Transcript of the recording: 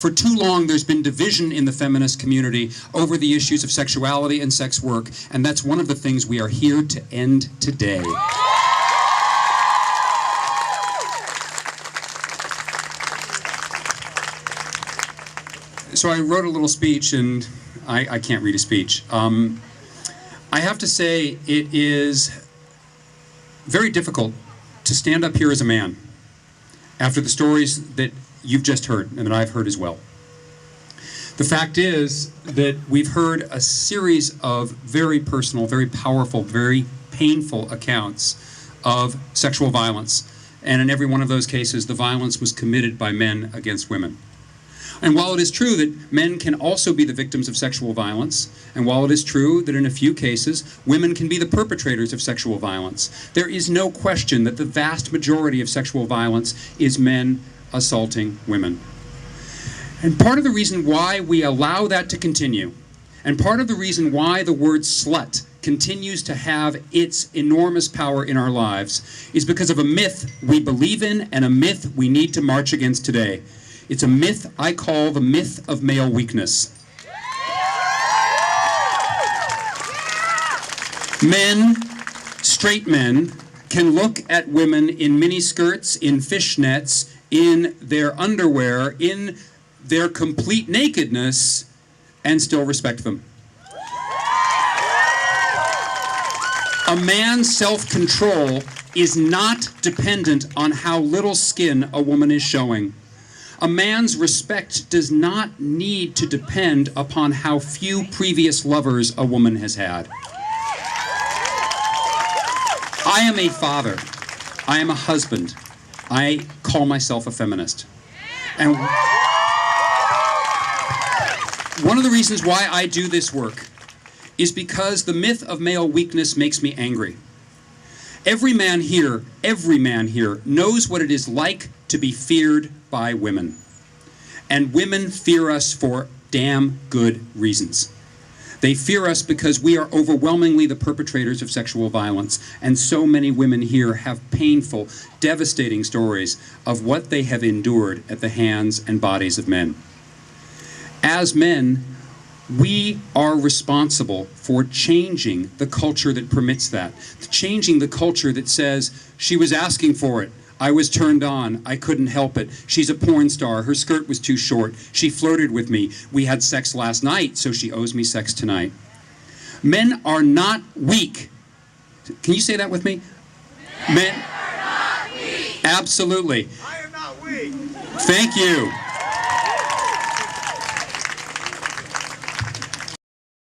For too long, there's been division in the feminist community over the issues of sexuality and sex work, and that's one of the things we are here to end today. So I wrote a little speech, and I can't read a speech. I have to say it is very difficult to stand up here as a man after the stories that you've just heard, and that I've heard as well. The fact is that we've heard a series of very personal, very powerful, very painful accounts of sexual violence. And in every one of those cases, the violence was committed by men against women. And while it is true that men can also be the victims of sexual violence, and while it is true that in a few cases, women can be the perpetrators of sexual violence, there is no question that the vast majority of sexual violence is men assaulting women. And part of the reason why we allow that to continue, and part of the reason why the word slut continues to have its enormous power in our lives, is because of a myth we believe in and a myth we need to march against today. It's a myth I call the myth of male weakness. Men, straight men, can look at women in miniskirts, in fishnets, in their underwear, in their complete nakedness, and still respect them. A man's self-control is not dependent on how little skin a woman is showing. A man's respect does not need to depend upon how few previous lovers a woman has had. I am a father. I am a husband. I call myself a feminist. And one of the reasons why I do this work is because the myth of male weakness makes me angry. Every man here knows what it is like to be feared by women. And women fear us for damn good reasons. They fear us because we are overwhelmingly the perpetrators of sexual violence, and so many women here have painful, devastating stories of what they have endured at the hands and bodies of men. As men, we are responsible for changing the culture that permits that, changing the culture that says, she was asking for it, I was turned on, I couldn't help it, she's a porn star, her skirt was too short, she flirted with me, we had sex last night, so she owes me sex tonight. Men are not weak. Can you say that with me? Men are not weak. Absolutely. I am not weak. Thank you.